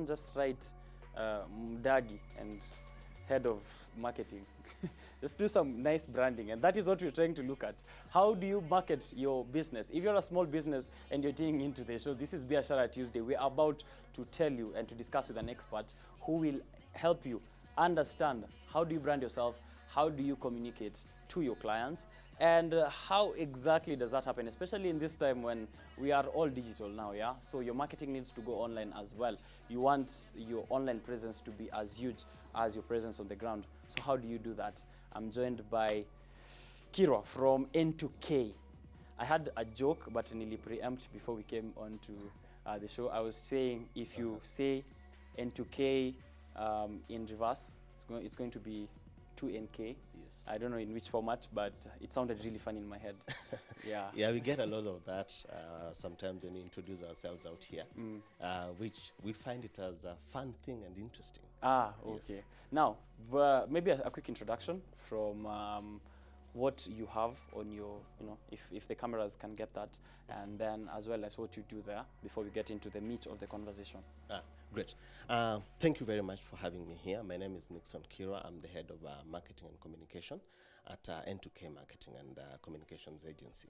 don't just write Mdagi and head of marketing. Just do some nice branding, and that is what we're trying to look at. How do you market your business? If you're a small business and you're tuning into the show, this is Biashara Tuesday. We're about to tell you and to discuss with an expert who will help you understand how do you brand yourself, how do you communicate to your clients, and how exactly does that happen, especially in this time when we are all digital now, yeah? So your marketing needs to go online as well. You want your online presence to be as huge as your presence on the ground. So how do you do that? I'm joined by Kirwa from Entukei. I had a joke, but nearly preempt before we came on to the show. I was saying if you say Entukei in reverse, it's going to be 2NK. Yes. I don't know in which format, but it sounded really fun in my head. Yeah. Yeah, we get a lot of that sometimes when we introduce ourselves out here, which we find it as a fun thing and interesting. Ah, okay. Yes. Now, maybe a quick introduction from what you have on your, if the cameras can get that, and then as well as what you do there before we get into the meat of the conversation. Great. Thank you very much for having me here. My name is Nickson Kirwa. I'm the head of marketing and communication at Entukei Marketing and Communications Agency.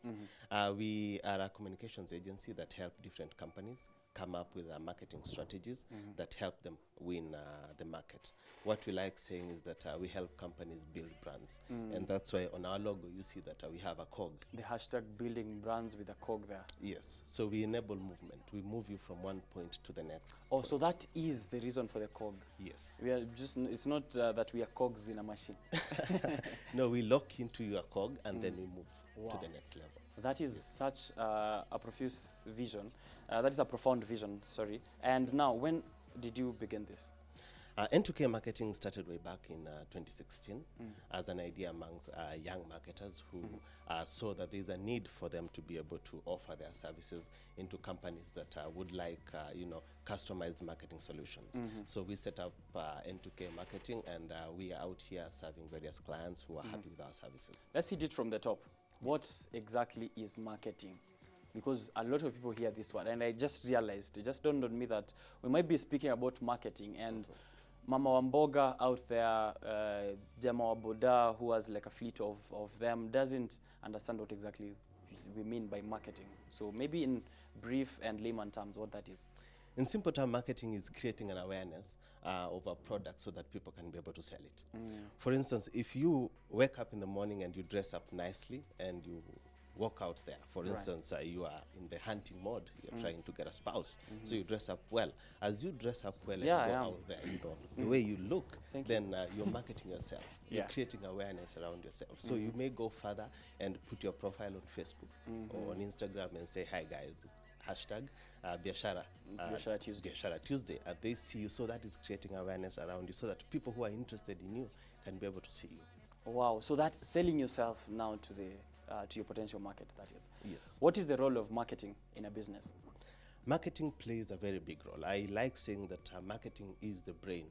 We are a communications agency that help different companies come up with marketing strategies that help them win the market. What we like saying is that we help companies build brands. And that's why on our logo you see that we have a cog. The hashtag building brands with a cog there. Yes. So we enable movement. We move you from one point to the next. Oh, so that is the reason for the cog. Yes. We are just, it's not that we are cogs in a machine. No, we lock into your cog and then we move to the next level. That is such a profuse vision. That is a profound vision, sorry. And now, when did you begin this? Entukei Marketing started way back in 2016 as an idea amongst young marketers who saw that there's a need for them to be able to offer their services into companies that would like, customized marketing solutions. So we set up Entukei Marketing, and we are out here serving various clients who are happy with our services. Let's hit it from the top. What exactly is marketing? Because a lot of people hear this word, and I just realized, it just dawned on me that we might be speaking about marketing, and Mama Wamboga out there, Jama Waboda, who has like a fleet of them, doesn't understand what exactly we mean by marketing. So maybe in brief and layman terms, what that is. In simple terms, marketing is creating an awareness of a product so that people can be able to sell it. For instance, if you wake up in the morning and you dress up nicely and you walk out there, for instance, you are in the hunting mode, you're trying to get a spouse, so you dress up well. As you dress up well and go out there, the way you look, then you're marketing yourself. You're creating awareness around yourself. So you may go further and put your profile on Facebook or on Instagram and say, hi guys, hashtag Biashara Tuesday. Biashara Tuesday, and they see you. So that is creating awareness around you so that people who are interested in you can be able to see you. Wow, so that's selling yourself now to the to your potential market, that is. Yes. What is the role of marketing in a business? Marketing plays a very big role. I like saying that marketing is the brain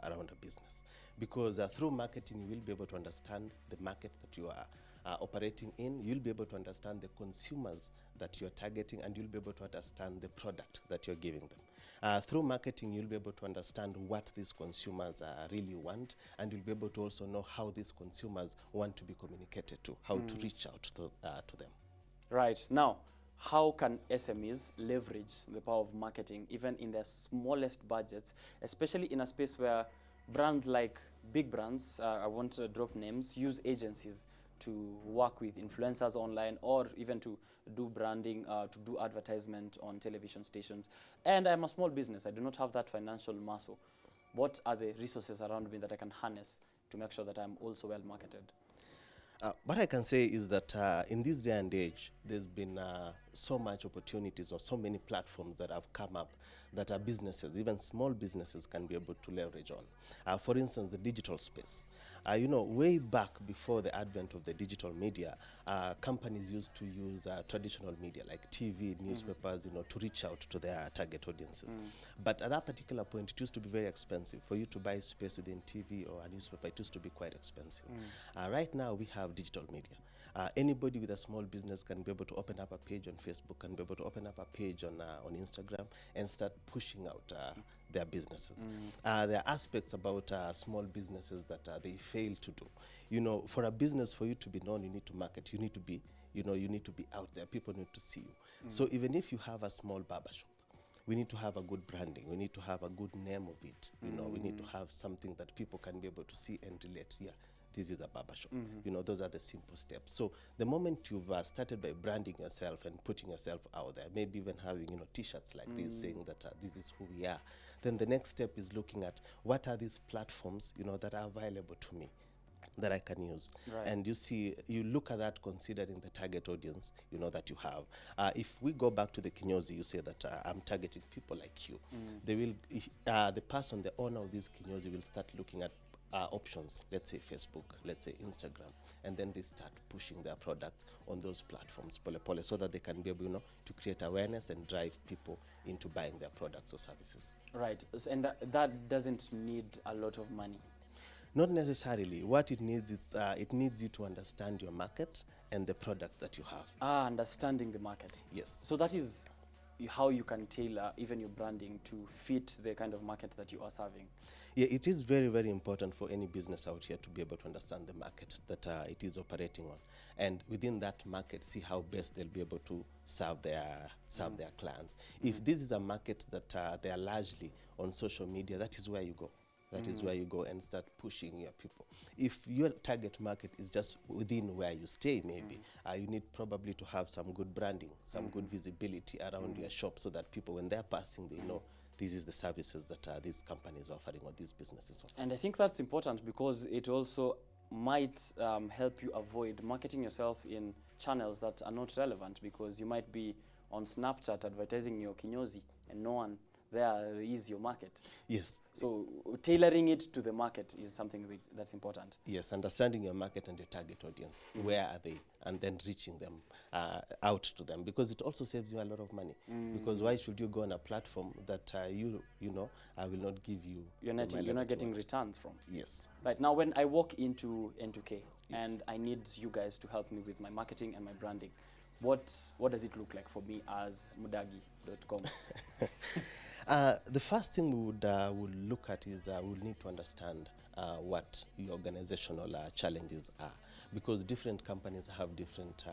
around a business, because through marketing you will be able to understand the market that you are operating in. You'll be able to understand the consumers that you're targeting, and you'll be able to understand the product that you're giving them. Through marketing you'll be able to understand what these consumers really want, and you'll be able to also know how these consumers want to be communicated to, how to reach out to them. Right. Now, how can SMEs leverage the power of marketing even in their smallest budgets, especially in a space where brands like big brands, I won't drop names, use agencies to work with influencers online, or even to do branding, to do advertisement on television stations. And I'm a small business. I do not have that financial muscle. What are the resources around me that I can harness to make sure that I'm also well marketed? What I can say is that in this day and age, there's been so much opportunities or so many platforms that have come up that our businesses, even small businesses, can be able to leverage on. For instance, the digital space. Way back before the advent of the digital media, companies used to use traditional media like TV, newspapers, to reach out to their target audiences. But at that particular point, it used to be very expensive. For you to buy space within TV or a newspaper, it used to be quite expensive. Right now, we have digital media. Anybody with a small business can be able to open up a page on Facebook, can be able to open up a page on Instagram and start pushing out their businesses. There are aspects about small businesses that they fail to do. You know, for a business, for you to be known, you need to market. You need to be, you know, you need to be out there. People need to see you. So even if you have a small barber shop, we need to have a good branding. We need to have a good name of it. You know, we need to have something that people can be able to see and relate. Yeah, this is a barber shop. You know, those are the simple steps. So the moment you've started by branding yourself and putting yourself out there, maybe even having, you know, t-shirts like this saying that this is who we are, then the next step is looking at what are these platforms, you know, that are available to me that I can use. Right. And you see, you look at that considering the target audience, you know, that you have. If we go back to the kinyozi, you say that I'm targeting people like you. They will, the person, the owner of this kinyozi will start looking at options, let's say Facebook, let's say Instagram, and then they start pushing their products on those platforms, pole pole, so that they can be able, you know, to create awareness and drive people into buying their products or services. Right. And that doesn't need a lot of money. Not necessarily. What it needs is it needs you to understand your market and the product that you have. Understanding the market. Yes. So that is how you can tailor even your branding to fit the kind of market that you are serving. Yeah, it is very, very important for any business out here to be able to understand the market that it is operating on, and within that market, see how best they'll be able to serve their clients. If this is a market that they are largely on social media, that is where you go. That is where you go and start pushing your people. If your target market is just within where you stay, maybe, you need probably to have some good branding, some good visibility around your shop, so that people, when they're passing, they know this is the services that these companies are offering or these businesses offering. And I think that's important because it also might help you avoid marketing yourself in channels that are not relevant, because you might be on Snapchat advertising your kinyozi and no one there is your market. Yes. So tailoring it to the market is something that's important. Yes, understanding your market and your target audience. Where are they? And then reaching them out to them, because it also saves you a lot of money. Because why should you go on a platform that you know will not give you? You're not getting returns from. Yes. Right now, when I walk into Entukei and I need you guys to help me with my marketing and my branding, what does it look like for me as mudagi.com? The first thing we would look at is we'll need to understand what your organizational challenges are, because different companies have different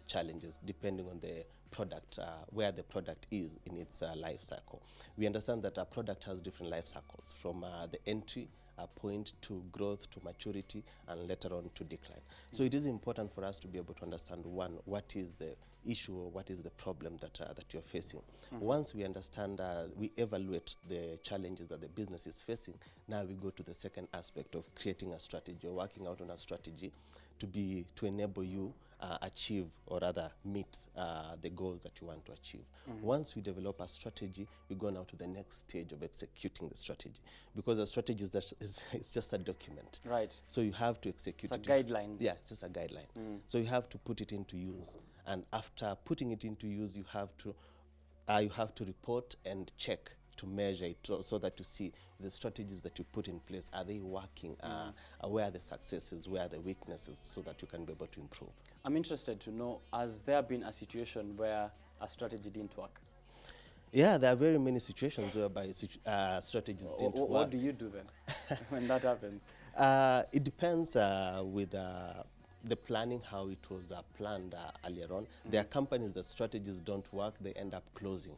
challenges depending on the product, where the product is in its life cycle. We understand that a product has different life cycles, from the entry point to growth to maturity and later on to decline. So it is important for us to be able to understand, one, what is the issue or what is the problem that you're facing. Once we understand, we evaluate the challenges that the business is facing, now we go to the second aspect of creating a strategy or working out on a strategy to enable you achieve, or rather meet the goals that you want to achieve. Once we develop a strategy, we go now to the next stage of executing the strategy, because a strategy is it's just a document. Right. So you have to execute It's a guideline. Yeah, it's just a guideline. So you have to put it into use, and after putting it into use, you have to report and check to measure it, so that you see the strategies that you put in place, are they working? Where are the successes, where are the weaknesses, so that you can be able to improve. I'm interested to know, has there been a situation where a strategy didn't work? Yeah, there are very many situations whereby strategies didn't work. What do you do then when that happens? It depends with the planning, how it was planned earlier on. There are companies that strategies don't work, they end up closing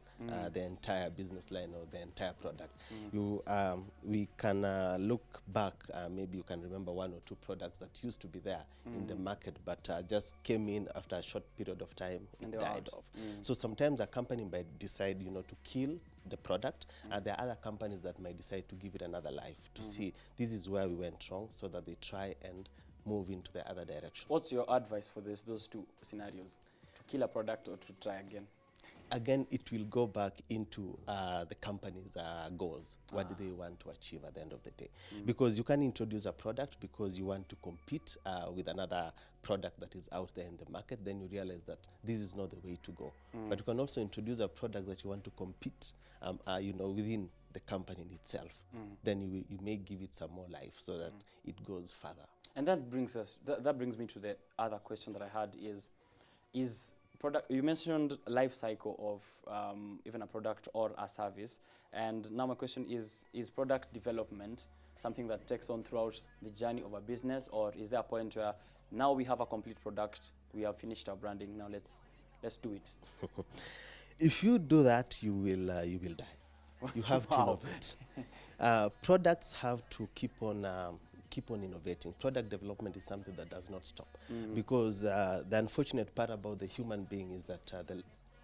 the entire business line or the entire product. We can look back, maybe you can remember one or two products that used to be there in the market, but just came in after a short period of time, it died off. So sometimes a company might decide, to kill the product, and there are other companies that might decide to give it another life, to see this is where we went wrong, so that they try and move into the other direction. What's your advice for those two scenarios? To kill a product or to try again? Again, it will go back into the company's goals. What do they want to achieve at the end of the day? Because you can introduce a product because you want to compete with another product that is out there in the market. Then you realize that this is not the way to go. But you can also introduce a product that you want to compete, within the company in itself. Then you may give it some more life so that it goes further. And that brings me to the other question that I had is product, you mentioned life cycle of even a product or a service, and now my question is product development something that takes on throughout the journey of a business, or is there a point where now we have a complete product, we have finished our branding, now let's do it? If you do that, you will die. You have to Wow. innovate. Products have to keep on innovating. Product development is something that does not stop, because the unfortunate part about the human being is that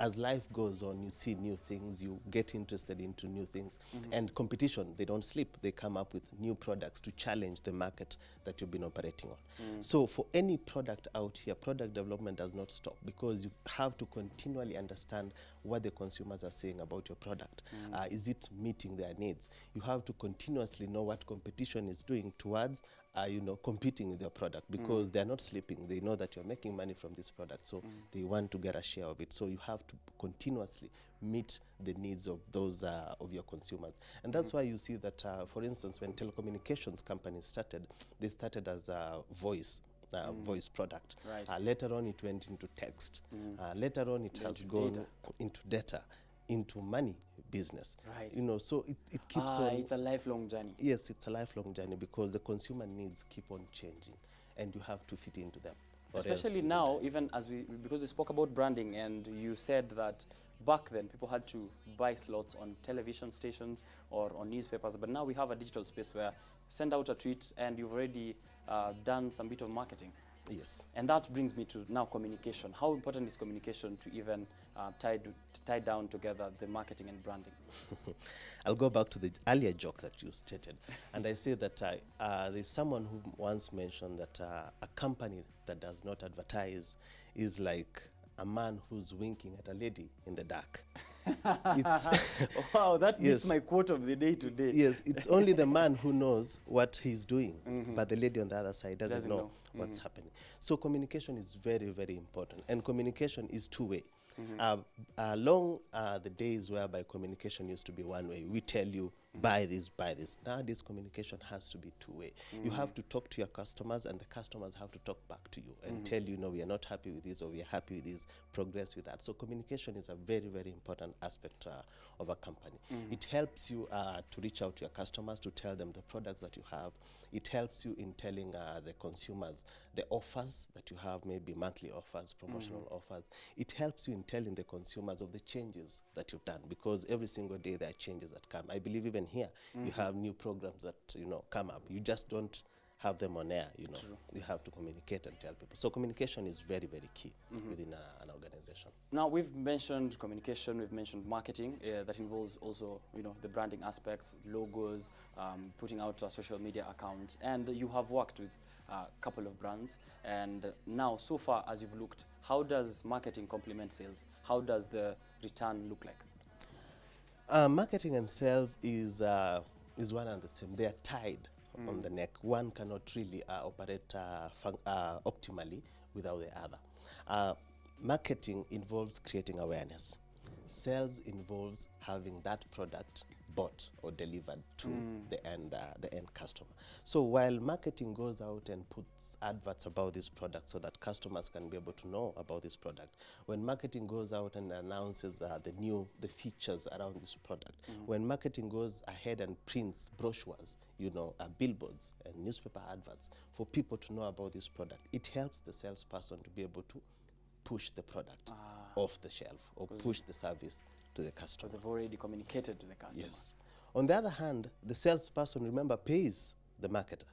as life goes on, you see new things, you get interested into new things, and competition, they don't sleep. They come up with new products to challenge the market that you've been operating on. So for any product out here, product development does not stop, because you have to continually understand what the consumers are saying about your product. Is it meeting their needs? You have to continuously know what competition is doing towards competing with your product, because they're not sleeping. They know that you're making money from this product, so they want to get a share of it. So you have to continuously meet the needs of those of your consumers. And that's why you see that, for instance, when telecommunications companies started, they started as a voice product. Right. Later on, it went into text. Later on, it has gone into data, into money business. Right. So it keeps on. It's a lifelong journey. Yes, it's a lifelong journey, because the consumer needs keep on changing, and you have to fit into them. Especially now, even as because we spoke about branding, and you said that back then people had to buy slots on television stations or on newspapers, but now we have a digital space where send out a tweet and you've already done some bit of marketing. Yes. And that brings me to now communication. How important is communication to even tie down together the marketing and branding? I'll go back to the earlier joke that you stated. And I say that there's someone who once mentioned that a company that does not advertise is like a man who's winking at a lady in the dark. Wow, that Yes. is my quote of the day today. Yes, it's only the man who knows what he's doing, but the lady on the other side doesn't know what's happening. So communication is very, very important, and communication is two-way. Along the days whereby communication used to be one way, we tell you, buy this, buy this. Nowadays, communication has to be two-way. You have to talk to your customers, and the customers have to talk back to you and tell you, no, we are not happy with this, or we are happy with this, progress with that. So communication is a very, very important aspect of a company. It helps you to reach out to your customers, to tell them the products that you have. It helps you in telling the consumers the offers that you have, maybe monthly offers, promotional offers. It helps you in telling the consumers of the changes that you've done, because every single day there are changes that come. I believe even here you have new programs that come up. You just don't have them on air. True. You have to communicate and tell people. So communication is very, very key within an organization. Now, we've mentioned communication, we've mentioned marketing, that involves also, the branding aspects, logos, putting out a social media account, and you have worked with a couple of brands. And now, so far as you've looked, how does marketing complement sales? How does the return look like? Marketing and sales is one and the same. They are tied on the neck. One cannot really operate optimally without the other. Marketing involves creating awareness. Sales involves having that product bought or delivered to the end customer. So while marketing goes out and puts adverts about this product so that customers can be able to know about this product, when marketing goes out and announces the features around this product, when marketing goes ahead and prints brochures, billboards and newspaper adverts for people to know about this product, it helps the salesperson to be able to push the product off the shelf or push the service to the customer. They've already communicated to the customer. Yes. On the other hand, the salesperson, remember, pays the marketer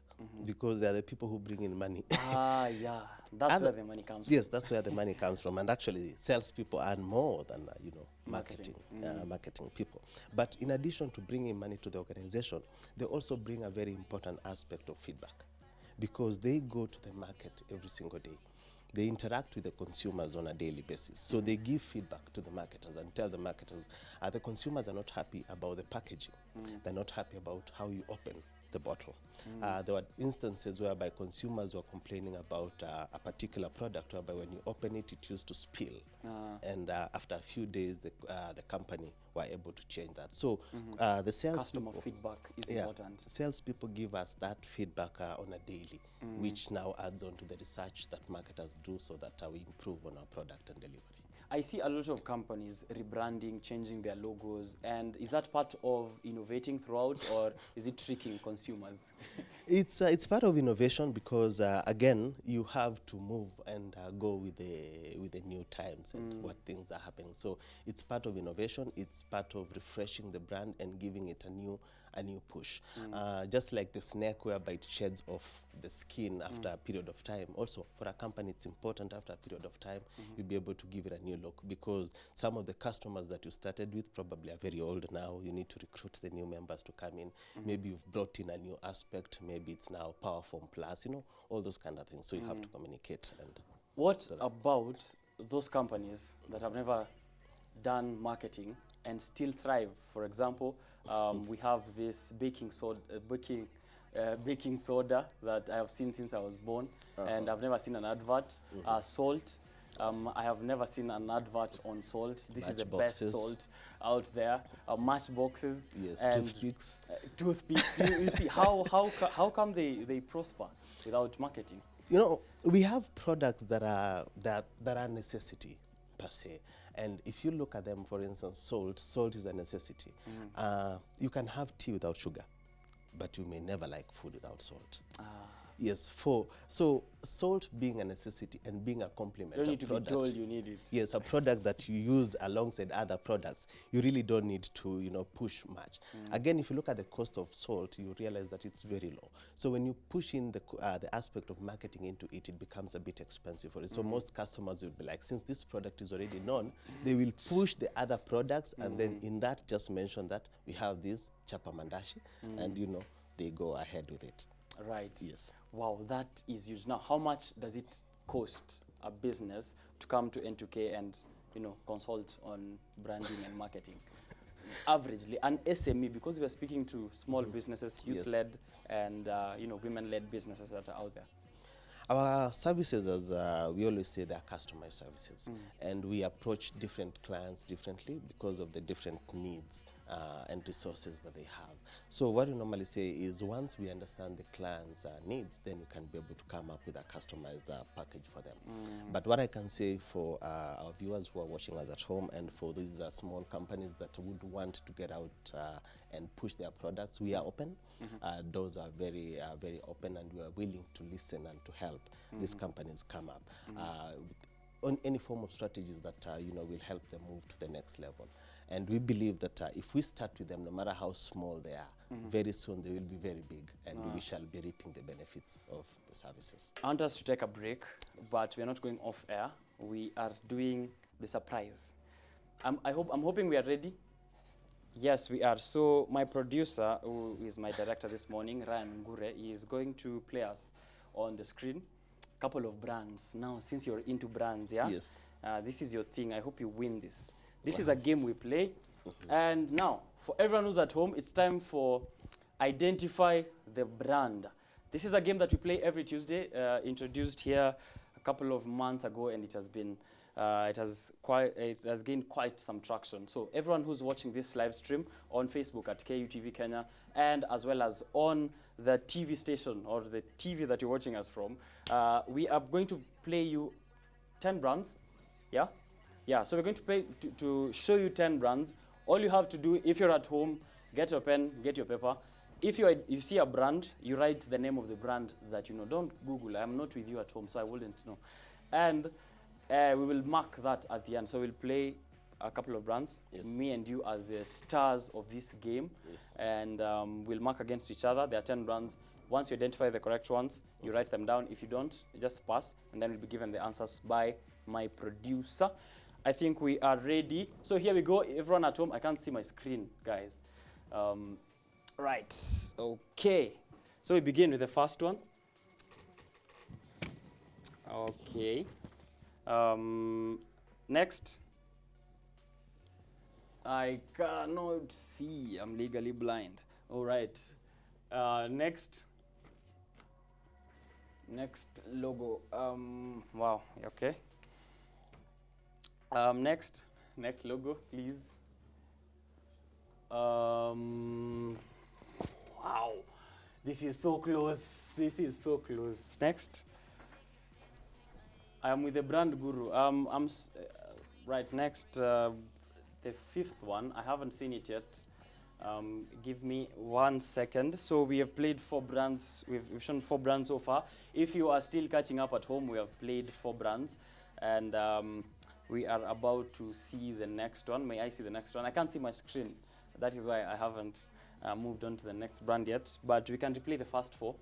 because they are the people who bring in money. Yeah. That's where the money comes from. Yes, that's where the money comes from. And actually, salespeople earn more than, marketing people. But in addition to bringing money to the organization, they also bring a very important aspect of feedback, because they go to the market every single day. They interact with the consumers on a daily basis. So they give feedback to the marketers and tell the marketers, the consumers are not happy about the packaging. They're not happy about how you open the bottle. There were instances whereby consumers were complaining about a particular product whereby when you open it, it used to spill. And after a few days, the company were able to change that. So the sales Customer feedback is important. Salespeople give us that feedback on a daily, which now adds on to the research that marketers do so that we improve on our product and delivery. I see a lot of companies rebranding, changing their logos, and is that part of innovating throughout, or is it tricking consumers? It's part of innovation because again you have to move and go with the new times and what things are happening. So it's part of innovation. It's part of refreshing the brand and giving it a new push. Just like the snake, whereby it sheds off the skin after a period of time. Also, for a company, it's important after a period of time you'll be able to give it a new look, because some of the customers that you started with probably are very old now. You need to recruit the new members to come in. Maybe you've brought in a new aspect. Maybe it's now Powerform Plus, you know, all those kind of things. So you have to communicate. And What about those companies that have never done marketing and still thrive? For example, we have this baking soda that I have seen since I was born, and I've never seen an advert. Salt, I have never seen an advert on salt. This is the best salt out there. Matchboxes. yes, and toothpicks. Toothpicks. You see, how come they prosper without marketing? You know, we have products that are necessity per se. And if you look at them, for instance, salt is a necessity. You can have tea without sugar, but you may never like food without salt. Yes, so salt being a necessity and being a complement. You don't need to product, be told you need it. Yes, a product that you use alongside other products, you really don't need to, you know, push much. Again, if you look at the cost of salt, you realize that it's very low. So when you push in the aspect of marketing into it, it becomes a bit expensive for it. So most customers will be like, since this product is already known, they will push the other products, and then in that, just mention that we have this chapa mandashi, and you know, they go ahead with it. Right. Yes. Wow, that is huge. Now, how much does it cost a business to come to Entukei and, you know, consult on branding and marketing? Averagely, an SME, because we are speaking to small businesses, youth-led, and you know, women-led businesses that are out there. Our services, as we always say, they are customized services, and we approach different clients differently because of the different needs and resources that they have. So what we normally say is, once we understand the client's needs, then we can be able to come up with a customized package for them. But what I can say for our viewers who are watching us at home, and for these small companies that would want to get out and push their products, we are open. Doors are very open, and we are willing to listen and to help these companies come up on any form of strategies that you know, will help them move to the next level. And we believe that if we start with them, no matter how small they are, very soon they will be very big, and we shall be reaping the benefits of the services. I want us to take a break, but we are not going off air. We are doing the surprise. I'm hoping we are ready. Yes, we are. So my producer, who is my director this morning, Ryan Ngure, is going to play us on the screen a couple of brands. Now, since you're into brands, yeah? Yes. This is your thing. I hope you win this. This is a game we play. And now, for everyone who's at home, it's time for Identify the Brand. This is a game that we play every Tuesday, introduced here a couple of months ago, and it has been it has gained quite some traction. So everyone who's watching this live stream on Facebook at KUTV Kenya, and as well as on the TV station or the TV that you're watching us from, we are going to play you 10 brands. Yeah? Yeah, so we're going to play to show you 10 brands. All you have to do, if you're at home, get your pen, get your paper. If you see a brand, you write the name of the brand that you know. Don't Google. I'm not with you at home, so I wouldn't know. And we will mark that at the end. So we'll play a couple of brands. Yes. Me and you are the stars of this game. Yes. And we'll mark against each other. There are 10 brands. Once you identify the correct ones, you write them down. If you don't, you just pass, and then we'll be given the answers by my producer. I think we are ready. So here we go. Everyone at home, I can't see my screen, guys. Right, okay. So we begin with the first one. Okay. Next. I cannot see. I'm legally blind. All right. Next. Next logo. Wow. Okay. Next logo, please. Wow, this is so close. This is so close. Next. I am with the brand guru. Right, next, the fifth one. I haven't seen it yet. Give me 1 second. So we have played 4 brands. We've shown 4 brands so far. If you are still catching up at home, we have played 4 brands. And we are about to see the next one. May I see the next one? I can't see my screen. That is why I haven't moved on to the next brand yet. But we can replay the first 4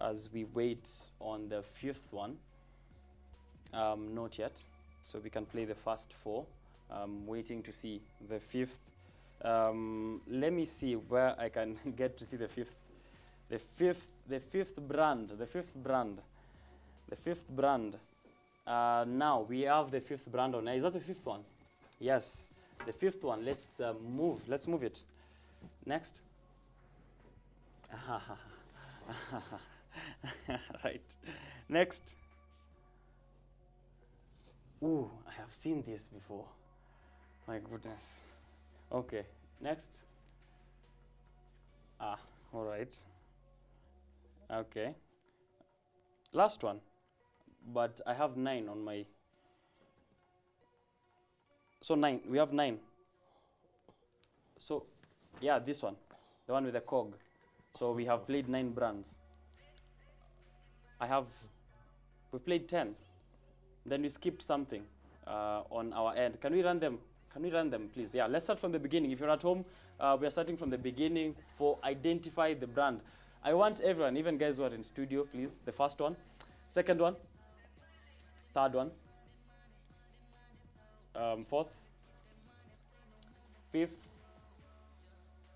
as we wait on the 5th one. Not yet. So we can play the first 4. Waiting to see the 5th. Let me see where I can get to see the 5th. The fifth brand. Now we have the 5th brand on. Is that the 5th one? Yes, the 5th one. Let's move. Let's move it. Next. Right. Next. Ooh, I have seen this before. My goodness. Okay, next. All right. Okay. Last one. But I have 9 on my... So 9, we have 9. So, yeah, this one. The one with the cog. So we have played 9 brands. We played 10. Then we skipped something on our end. Can we run them? Can we run them, please? Yeah, let's start from the beginning. If you're at home, we are starting from the beginning for identify the brand. I want everyone, even guys who are in studio, please. The first one, second one, third one, 4th, 5th.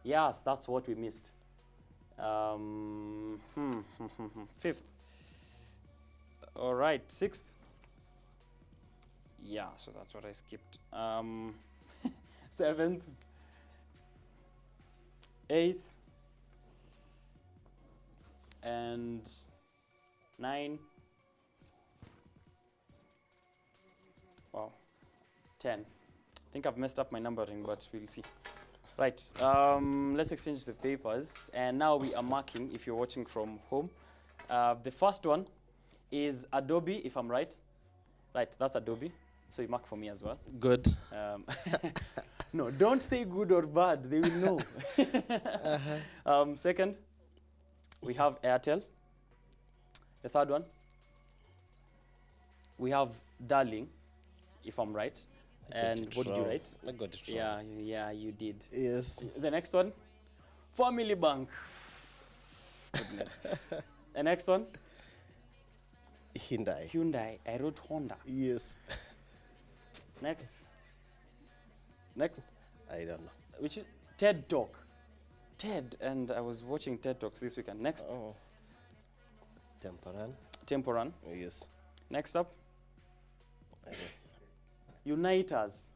Yes, that's what we missed. 5th. All right, 6th. Yeah, so that's what I skipped. 7th, 8th, and 9. Wow, 10. I think I've messed up my numbering, but we'll see. Right, let's exchange the papers. And now we are marking, if you're watching from home. The first one is Adobe, if I'm right. Right, that's Adobe. So you mark for me as well. Good. No, don't say good or bad. They will know. Second, we have Airtel. The third one, we have Darling, if I'm right. And what did you write? I got it wrong. Yeah, you did. Yes. The next one, Family Bank. Goodness. The next one, Hyundai. I wrote Honda. Yes. Next. I don't know. Which is TED Talk. TED, and I was watching TED Talks this weekend. Next. Oh. Temporan. Yes. Next up. Uniters.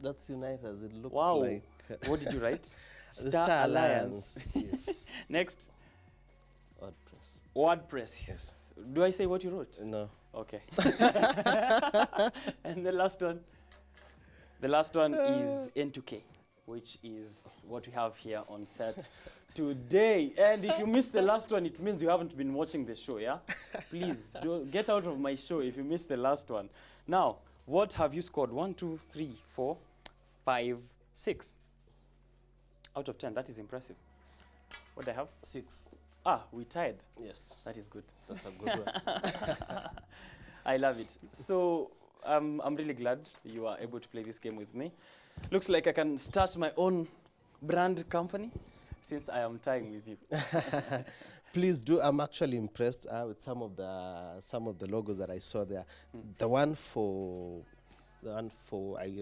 That's Uniters. It looks Wow. like... What did you write? The Star Alliance. Yes. Next. WordPress. WordPress. Yes. Do I say what you wrote? No. Okay. And the last one. The last one is Entukei, which is what we have here on set today. And if you missed the last one, it means you haven't been watching the show, yeah? Please, don't get out of my show if you missed the last one. Now, what have you scored? 1, 2, 3, 4, 5, 6. Out of 10, that is impressive. What do I have? 6. Ah, we tied. Yes. That is good. That's a good one. I love it. So I'm really glad you are able to play this game with me. Looks like I can start my own brand company since I am tying with you. Please do. I'm actually impressed with some of the logos that I saw there. The one for I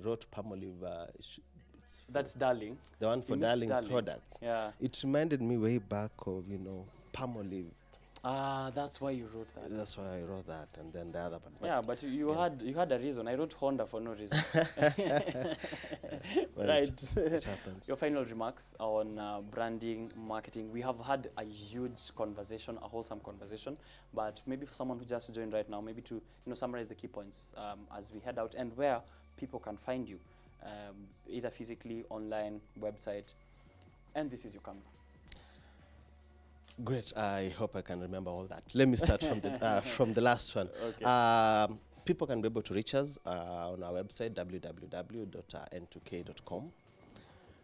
wrote Palmolive. That's Darling. The one for Darling products. Yeah. It reminded me way back of Palmolive. Ah, that's why you wrote that. That's why I wrote that, and then the other one. Yeah, but you had a reason. I wrote Honda for no reason. Well, right. it happens. Your final remarks on branding, marketing. We have had a huge conversation, a wholesome conversation, but maybe for someone who just joined right now, maybe to summarize the key points as we head out and where people can find you, either physically, online, website, and this is your camera. Great. I hope I can remember all that. Let me start from the last one. Okay. People can be able to reach us on our website, www.entukei.com.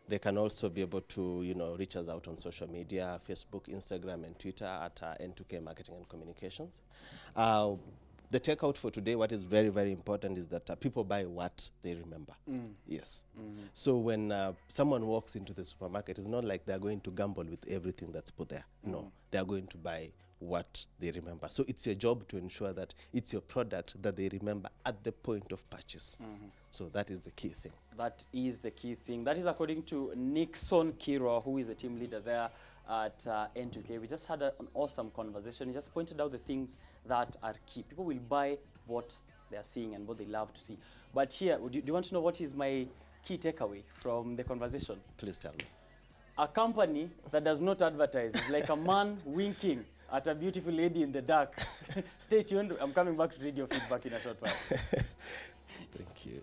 They can also be able to, reach us out on social media, Facebook, Instagram, and Twitter at Entukei Marketing and Communications. The takeout for today, what is very, very important is that people buy what they remember. Yes. So when someone walks into the supermarket, it's not like they're going to gamble with everything that's put there. No, they're going to buy what they remember. So it's your job to ensure that it's your product that they remember at the point of purchase. So that is the key thing. That is the key thing. That is according to Nickson Kirwa, who is the team leader there at Entukei. We just had an awesome conversation. He just pointed out the things that are key. People will buy what they are seeing and what they love to see. But here, do you want to know what is my key takeaway from the conversation? Please tell me. A company that does not advertise is like a man winking at a beautiful lady in the dark. Stay tuned. I'm coming back to read your feedback in a short while. Thank you.